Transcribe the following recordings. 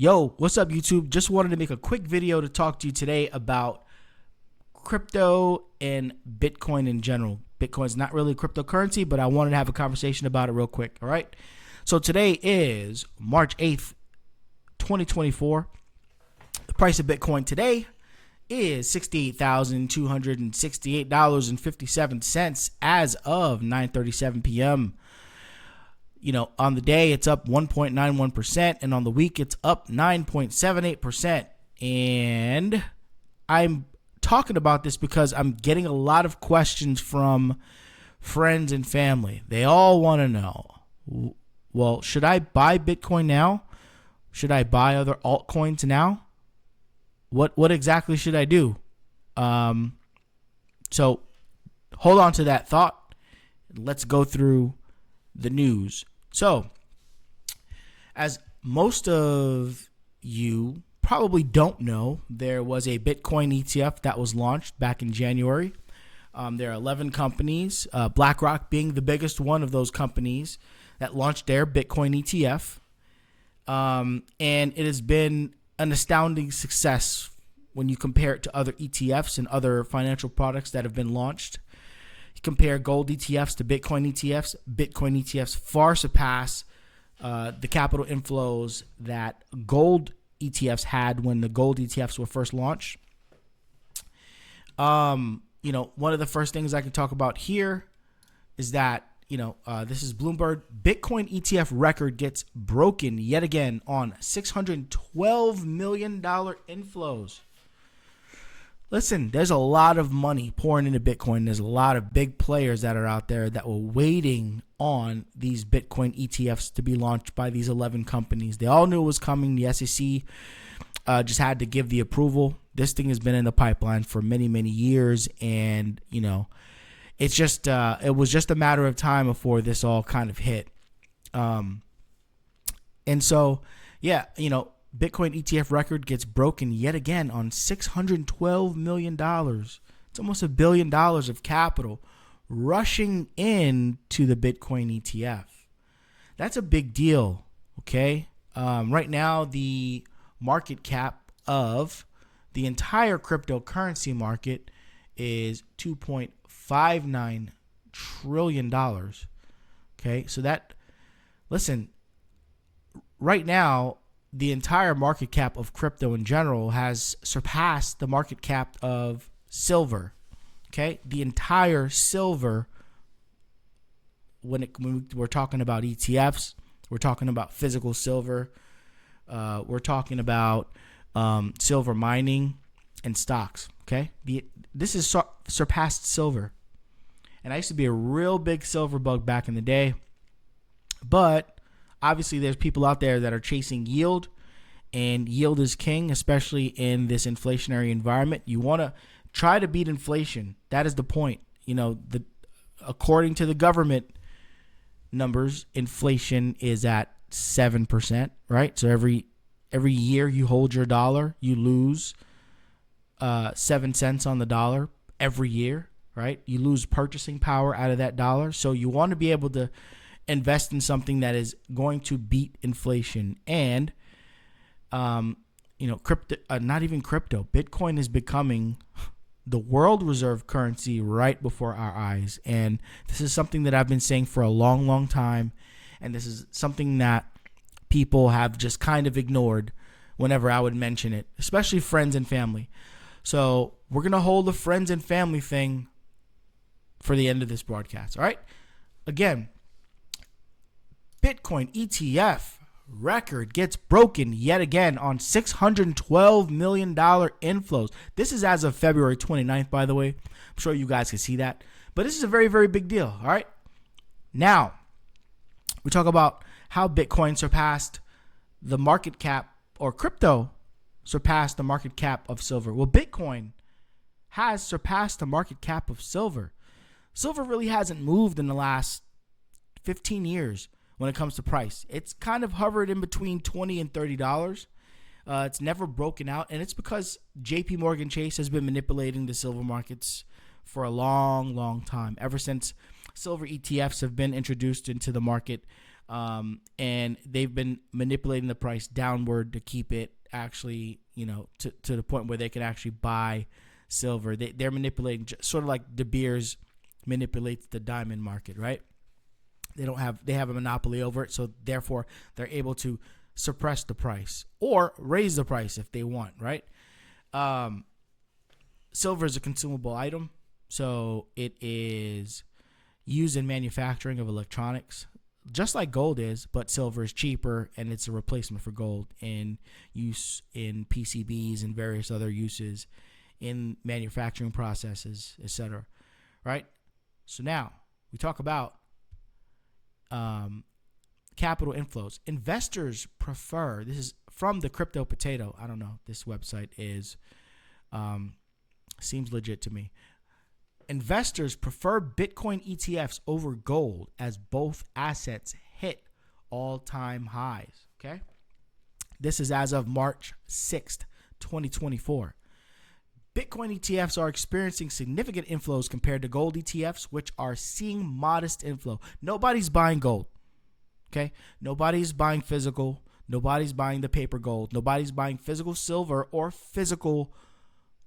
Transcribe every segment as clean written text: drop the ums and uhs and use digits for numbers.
Yo, what's up, YouTube? Just wanted to make a quick video to talk to you today about crypto and Bitcoin in general. Bitcoin's not really a cryptocurrency, but I wanted to have a conversation about it real quick, all right? So today is March 8th, 2024. The price of Bitcoin today is $68,268.57 as of 9:37 p.m. On the day, it's up 1.91%, and on the week, it's up 9.78%. And I'm talking about this because I'm getting a lot of questions from friends and family. They all want to know, well, should I buy Bitcoin now? Should I buy other altcoins now? What exactly should I do? So hold on to that thought. Let's go through the news. So, as most of you probably don't know, there was a Bitcoin ETF that was launched back in January. There are 11 companies, BlackRock being the biggest one of those companies that launched their Bitcoin ETF. And it has been an astounding success when you compare it to other ETFs and other financial products that have been launched. You compare gold ETFs to Bitcoin ETFs. Bitcoin ETFs far surpass the capital inflows that gold ETFs had when the gold ETFs were first launched. One of the first things I can talk about here is that, this is Bloomberg. Bitcoin ETF record gets broken yet again on $612 million inflows. Listen, there's a lot of money pouring into Bitcoin. There's a lot of big players that are out there that were waiting on these Bitcoin ETFs to be launched by these 11 companies. They all knew it was coming. The SEC just had to give the approval. This thing has been in the pipeline for many, many years. And, it's just it was just a matter of time before this all kind of hit. And so, Bitcoin ETF record gets broken yet again on $612 million. It's almost $1 billion of capital rushing into the Bitcoin ETF. That's a big deal, okay? Right now, the market cap of the entire cryptocurrency market is $2.59 trillion. Okay, so right now, the entire market cap of crypto in general has surpassed the market cap of silver. Okay, the entire silver, when we're talking about ETFs, we're talking about physical silver, we're talking about silver mining and stocks. Okay, this is surpassed silver. And I used to be a real big silver bug back in the day, but obviously, there's people out there that are chasing yield, and yield is king, especially in this inflationary environment. You want to try to beat inflation. That is the point. According to the government numbers, inflation is at 7%, right? So every year you hold your dollar, you lose 7 cents on the dollar every year, right? You lose purchasing power out of that dollar. So you want to be able to invest in something that is going to beat inflation. And crypto, not even crypto, Bitcoin is becoming the world reserve currency right before our eyes. And this is something that I've been saying for a long, long time. And this is something that people have just kind of ignored whenever I would mention it, especially friends and family. So we're going to hold the friends and family thing for the end of this broadcast. All right. Again, Bitcoin ETF record gets broken yet again on $612 million inflows. This is as of February 29th, by the way. I'm sure you guys can see that. But this is a very, very big deal, all right? Now, we talk about how Bitcoin surpassed the market cap, or crypto surpassed the market cap of silver. Well, Bitcoin has surpassed the market cap of silver. Silver really hasn't moved in the last 15 years. When it comes to price, it's kind of hovered in between $20 and $30. It's never broken out, and it's because JP Morgan Chase has been manipulating the silver markets for a long, long time. Ever since silver ETFs have been introduced into the market, And they've been manipulating the price downward to keep it actually, to the point where they can actually buy silver. They're manipulating sort of like De Beers manipulates the diamond market, right? They have a monopoly over it, so therefore they're able to suppress the price or raise the price if they want, right? Silver is a consumable item, so it is used in manufacturing of electronics, just like gold is, but silver is cheaper and it's a replacement for gold in use in PCBs and various other uses in manufacturing processes, etc. Right? So now we talk about capital inflows. Investors prefer, this is from the Crypto Potato. I don't know. This website is seems legit to me. Investors prefer Bitcoin ETFs over gold as both assets hit all-time highs. Okay? This is as of March 6th, 2024. Bitcoin ETFs are experiencing significant inflows compared to gold ETFs, which are seeing modest inflow. Nobody's buying gold. Okay? Nobody's buying physical. Nobody's buying the paper gold. Nobody's buying physical silver or physical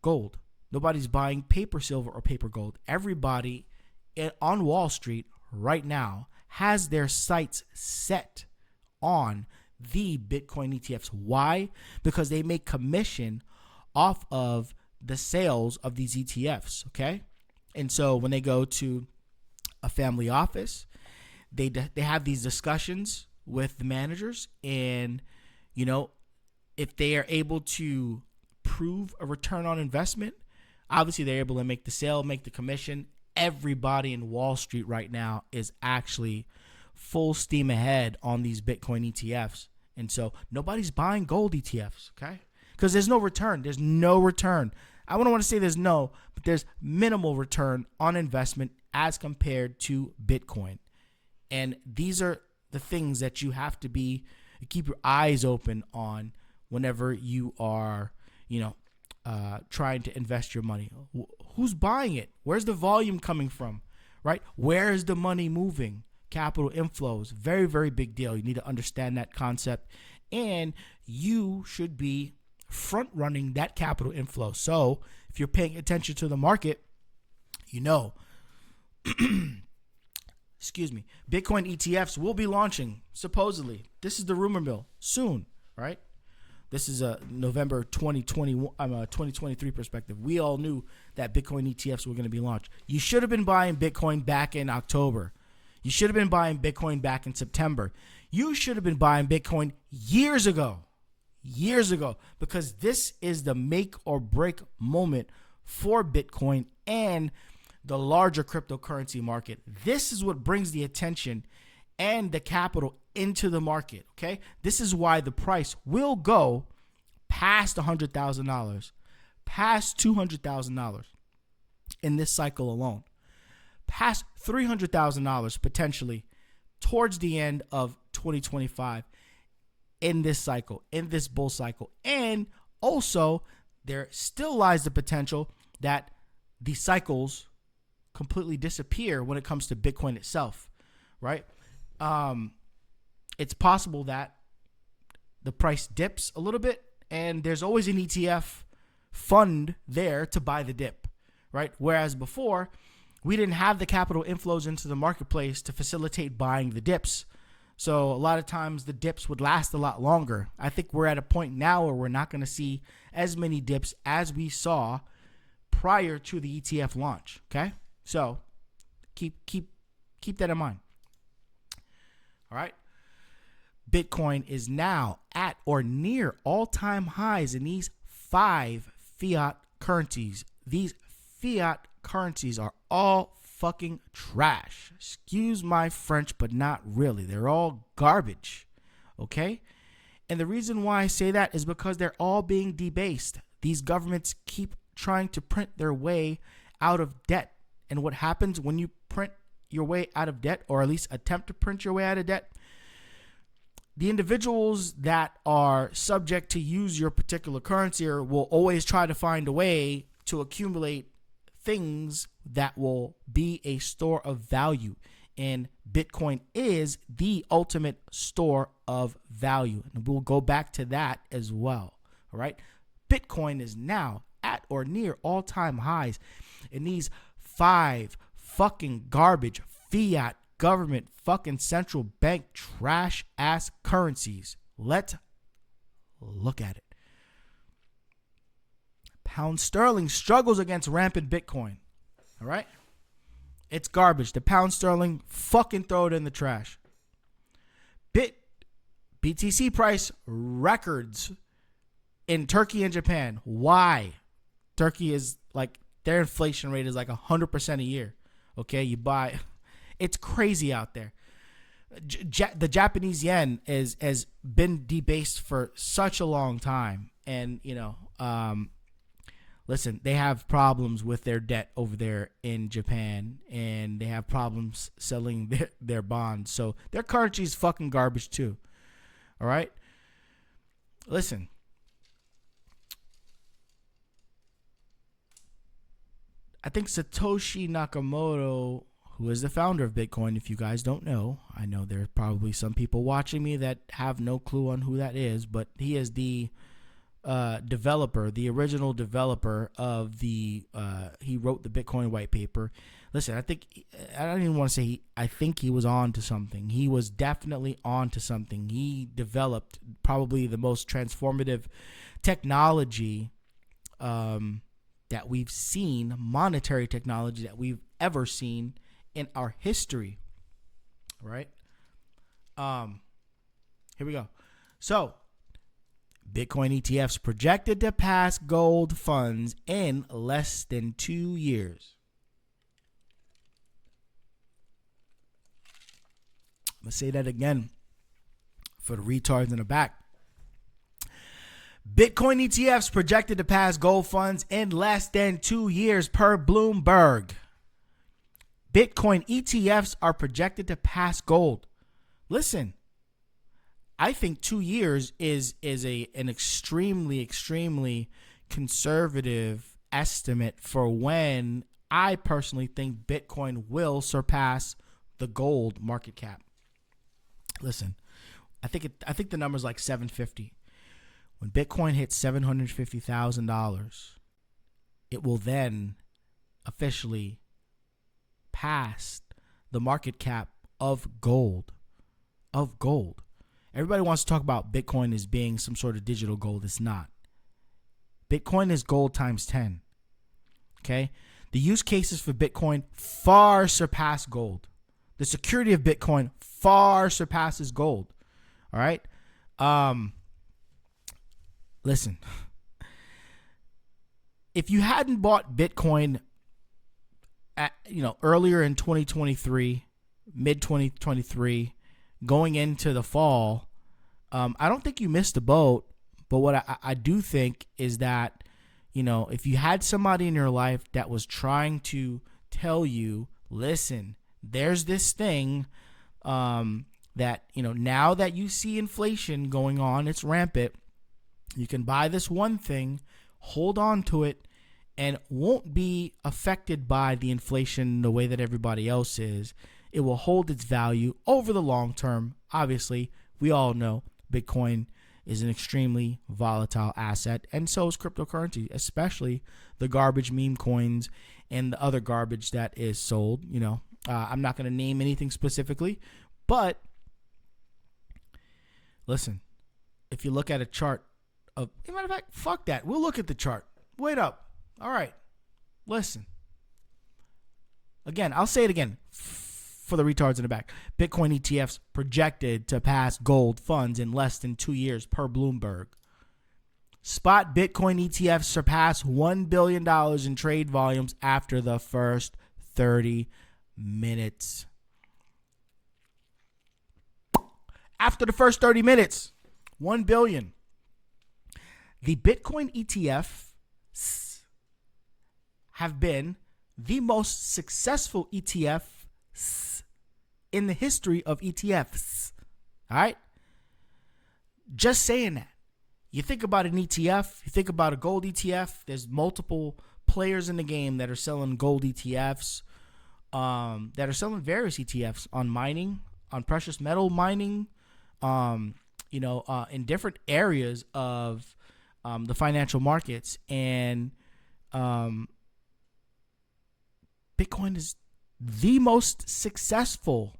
gold. Nobody's buying paper silver or paper gold. Everybody on Wall Street right now has their sights set on the Bitcoin ETFs. Why? Because they make commission off of the sales of these ETFs, okay? And so when they go to a family office, they have these discussions with the managers, and if they are able to prove a return on investment, obviously they're able to make the sale, make the commission. Everybody in Wall Street right now is actually full steam ahead on these Bitcoin ETFs. And so nobody's buying gold ETFs, okay? Because there's no return. There's no return. I don't want to say but there's minimal return on investment as compared to Bitcoin. And these are the things that you have to keep your eyes open on whenever you are, trying to invest your money. Who's buying it? Where's the volume coming from, right? Where is the money moving? Capital inflows, very, very big deal. You need to understand that concept, and you should be front running that capital inflow. So if you're paying attention to the market, excuse me, Bitcoin ETFs will be launching, supposedly. This is the rumor mill, soon, right? This is a November 2023 perspective. We all knew that Bitcoin ETFs were going to be launched. You should have been buying Bitcoin back in October. You should have been buying Bitcoin back in September. You should have been buying Bitcoin years ago, because this is the make or break moment for Bitcoin and the larger cryptocurrency market. This is what brings the attention and the capital into the market, okay? This is why the price will go past $100,000, past $200,000 in this cycle alone, past $300,000 potentially towards the end of 2025 in this cycle, in this bull cycle. And also, there still lies the potential that the cycles completely disappear when it comes to Bitcoin itself, right? It's possible that the price dips a little bit, and there's always an ETF fund there to buy the dip, right? Whereas before, we didn't have the capital inflows into the marketplace to facilitate buying the dips. So a lot of times the dips would last a lot longer. I think we're at a point now where we're not going to see as many dips as we saw prior to the ETF launch, okay? So keep that in mind. All right. Bitcoin is now at or near all-time highs in these 5 fiat currencies. These fiat currencies are all fucking trash. Excuse my French, but not really. They're all garbage. Okay? And the reason why I say that is because they're all being debased. These governments keep trying to print their way out of debt. And what happens when you print your way out of debt, or at least attempt to print your way out of debt? The individuals that are subject to use your particular currency will always try to find a way to accumulate things that will be a store of value in Bitcoin is the ultimate store of value. And we'll go back to that as well. All right. Bitcoin is now at or near all-time highs. And these 5 fucking garbage fiat government fucking central bank trash ass currencies. Let's look at it. Pound sterling struggles against rampant Bitcoin. All right? It's garbage. The pound sterling, fucking throw it in the trash. BTC price records in Turkey and Japan. Why? Turkey is like, their inflation rate is like 100% a year. Okay, you buy. It's crazy out there. The Japanese yen has been debased for such a long time. And, listen, they have problems with their debt over there in Japan, and they have problems selling their bonds. So their currency is fucking garbage too. All right? Listen. I think Satoshi Nakamoto, who is the founder of Bitcoin, if you guys don't know, I know there's probably some people watching me that have no clue on who that is, but he is the developer, the original developer of he wrote the Bitcoin white paper. Listen, I don't even want to say I think he was on to something. He was definitely on to something. He developed probably the most transformative technology that we've seen, monetary technology that we've ever seen in our history. Right? Here we go. So, Bitcoin ETFs projected to pass gold funds in less than 2 years. I'm going to say that again for the retards in the back. Bitcoin ETFs projected to pass gold funds in less than 2 years per Bloomberg. Bitcoin ETFs are projected to pass gold. Listen, I think 2 years is an extremely conservative estimate for when I personally think Bitcoin will surpass the gold market cap. Listen, I think the number's like 750. When Bitcoin hits $750,000, it will then officially pass the market cap of gold. Everybody wants to talk about Bitcoin as being some sort of digital gold. It's not. Bitcoin is gold times 10. Okay? The use cases for Bitcoin far surpass gold. The security of Bitcoin far surpasses gold. All right? Listen. If you hadn't bought Bitcoin earlier in 2023, mid 2023, going into the fall, I don't think you missed the boat. But what I do think is that, if you had somebody in your life that was trying to tell you, listen, there's this thing that, now that you see inflation going on, it's rampant, you can buy this one thing, hold on to it, and won't be affected by the inflation the way that everybody else is. It will hold its value over the long term. Obviously, we all know Bitcoin is an extremely volatile asset, and so is cryptocurrency, especially the garbage meme coins and the other garbage that is sold. I'm not going to name anything specifically, but listen, if you look at a chart of, as a matter of fact, fuck that. We'll look at the chart. Wait up. All right. Listen. Again, I'll say it again for the retards in the back. Bitcoin ETFs projected to pass gold funds in less than 2 years per Bloomberg. Spot Bitcoin ETFs surpass $1 billion in trade volumes after the first 30 minutes. After the first 30 minutes, 1 billion. The Bitcoin ETFs have been the most successful ETFs in the history of ETFs. All right? Just saying that. You think about an ETF, you think about a gold ETF, there's multiple players in the game that are selling gold ETFs. that are selling various ETFs on mining, on precious metal mining, in different areas of the financial markets. And Bitcoin is the most successful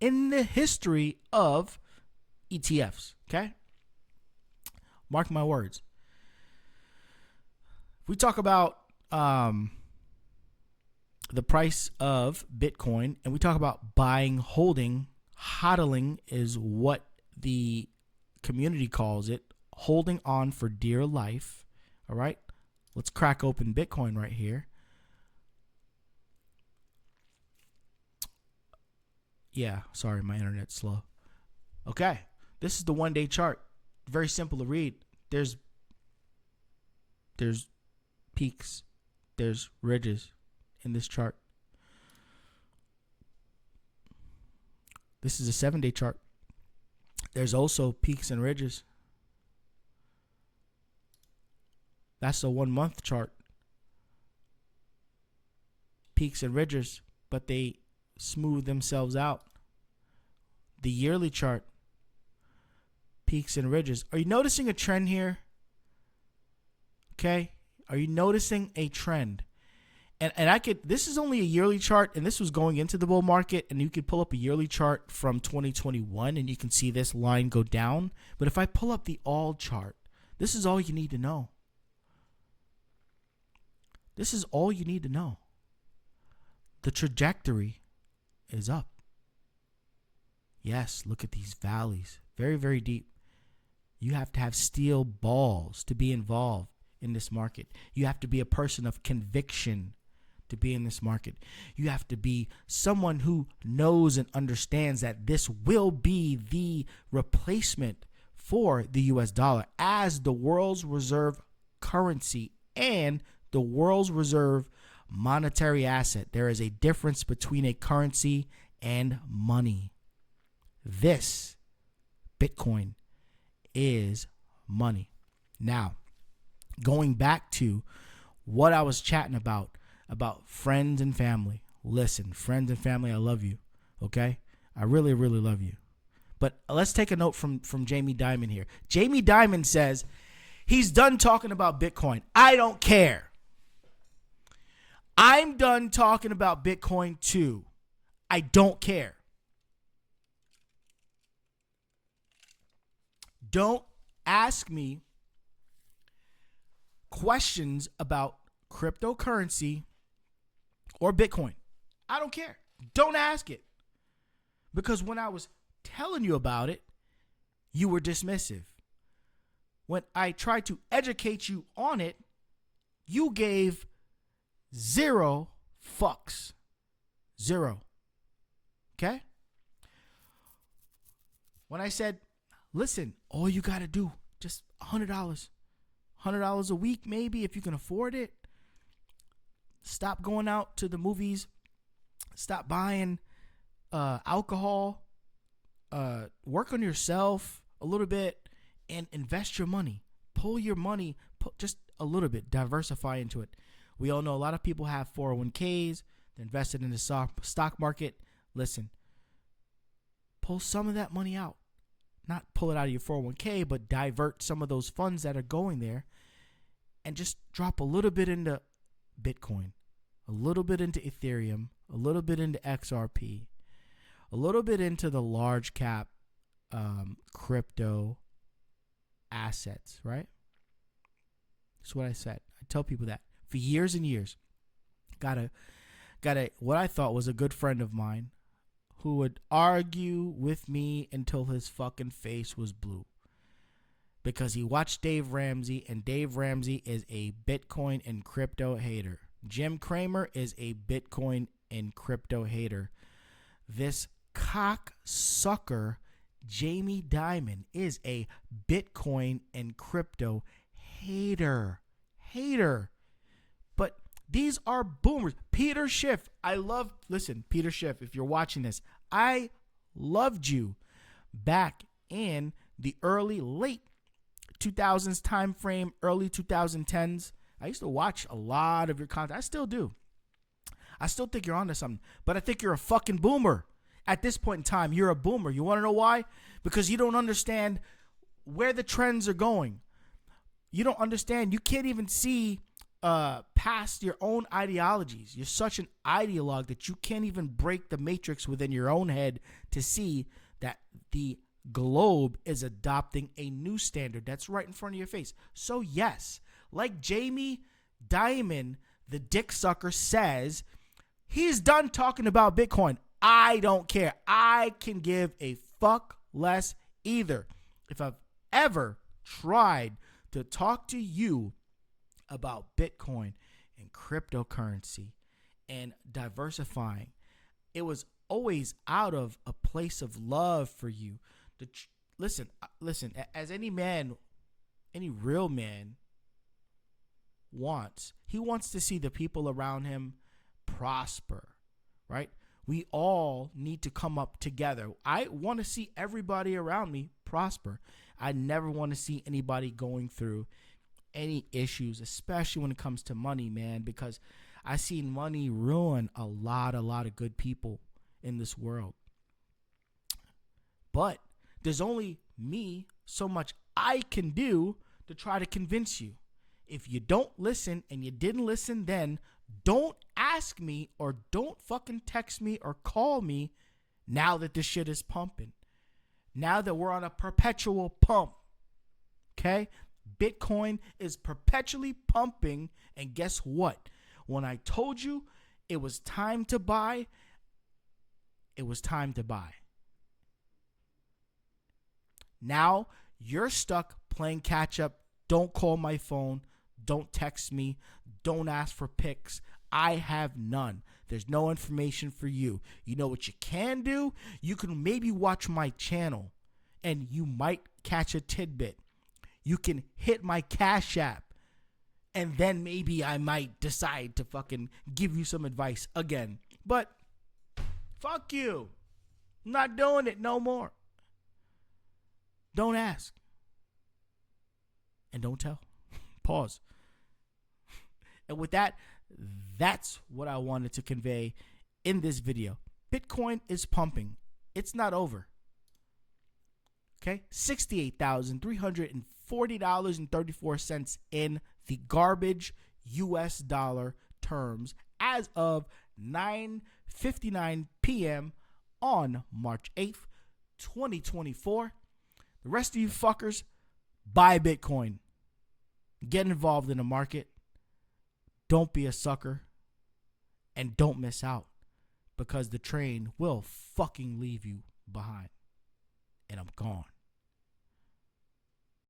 in the history of ETFs. Okay? Mark my words. If we talk about the price of Bitcoin and we talk about buying, holding, hodling is what the community calls it, holding on for dear life. All right? Let's crack open Bitcoin right here. Yeah, sorry, my internet's slow. Okay, this is the 1 day chart. Very simple to read. There's peaks, there's ridges in this chart. This is a 7 day chart. There's also peaks and ridges. That's a 1 month chart. Peaks and ridges, but they smooth themselves out. The yearly chart, peaks and ridges. Are you noticing a trend here? Okay. Are you noticing a trend? And this is only a yearly chart, and this was going into the bull market, and you could pull up a yearly chart from 2021 and you can see this line go down. But if I pull up the all chart, this is all you need to know. This is all you need to know. The trajectory is up. Yes, look at these valleys. Very, very deep. You have to have steel balls to be involved in this market. You have to be a person of conviction to be in this market. You have to be someone who knows and understands that this will be the replacement for the US dollar as the world's reserve currency and the world's reserve monetary asset. There is a difference between a currency and money. This Bitcoin is money. Now, going back to what I was chatting about friends and family. Listen, friends and family, I love you. Okay? I really, really love you. But let's take a note from Jamie Dimon here. Jamie Dimon says he's done talking about Bitcoin. I don't care. I'm done talking about Bitcoin too. I don't care. Don't ask me questions about cryptocurrency or Bitcoin. I don't care. Don't ask it. Because when I was telling you about it, you were dismissive. When I tried to educate you on it, you gave 0 fucks. 0. Okay? When I said, listen, all you got to do, just $100. $100 a week, maybe, if you can afford it. Stop going out to the movies. Stop buying alcohol. Work on yourself a little bit and invest your money. Pull your money, just a little bit, diversify into it. We all know a lot of people have 401ks. They're invested in the stock market. Listen, pull some of that money out. Not pull it out of your 401k, but divert some of those funds that are going there and just drop a little bit into Bitcoin, a little bit into Ethereum, a little bit into XRP, a little bit into the large cap crypto assets, right? That's what I said. I tell people that for years and years. Got a what I thought was a good friend of mine who would argue with me until his fucking face was blue. Because he watched Dave Ramsey, and Dave Ramsey is a Bitcoin and crypto hater. Jim Cramer is a Bitcoin and crypto hater. This cocksucker, Jamie Dimon, is a Bitcoin and crypto hater. But these are boomers. Peter Schiff, listen, Peter Schiff, if you're watching this, I loved you back in the late 2000s time frame, early 2010s. I used to watch a lot of your content. I still do. I still think you're onto something, but I think you're a fucking boomer. At this point in time, you're a boomer. You want to know why? Because you don't understand where the trends are going. You don't understand. You can't even see past your own ideologies. You're such an ideologue that you can't even break the matrix within your own head to see that the globe is adopting a new standard that's right in front of your face. So yes, like Jamie Dimon, the dick sucker, says, he's done talking about Bitcoin. I don't care. I can give a fuck less either. If I've ever tried to talk to you about Bitcoin and cryptocurrency and diversifying, it was always out of a place of love for you. Listen, as any man, any real man wants, he wants to see the people around him prosper, right? We all need to come up together. I want to see everybody around me prosper. I never want to see anybody going through any issues, especially when it comes to money, man, because I've seen money ruin a lot of good people in this world. But there's only me so much I can do to try to convince you. If you don't listen and you didn't listen then, don't ask me or don't fucking text me or call me now that this shit is pumping. Now that we're on a perpetual pump. Okay? Bitcoin is perpetually pumping, and guess what? When I told you it was time to buy, it was time to buy. Now you're stuck playing catch up. Don't call my phone. Don't text me. Don't ask for pics. I have none. There's no information for you. You know what you can do? You can maybe watch my channel and you might catch a tidbit. You can hit my Cash App and then maybe I might decide to fucking give you some advice again. But fuck you. I'm not doing it no more. Don't ask. And don't tell. Pause. And with that, that's what I wanted to convey in this video. Bitcoin is pumping. It's not over. Okay? $68,340.34 in the garbage US dollar terms as of 9:59 p.m. on March 8th, 2024. The rest of you fuckers, buy Bitcoin. Get involved in the market. Don't be a sucker. And don't miss out. Because the train will fucking leave you behind. And I'm gone.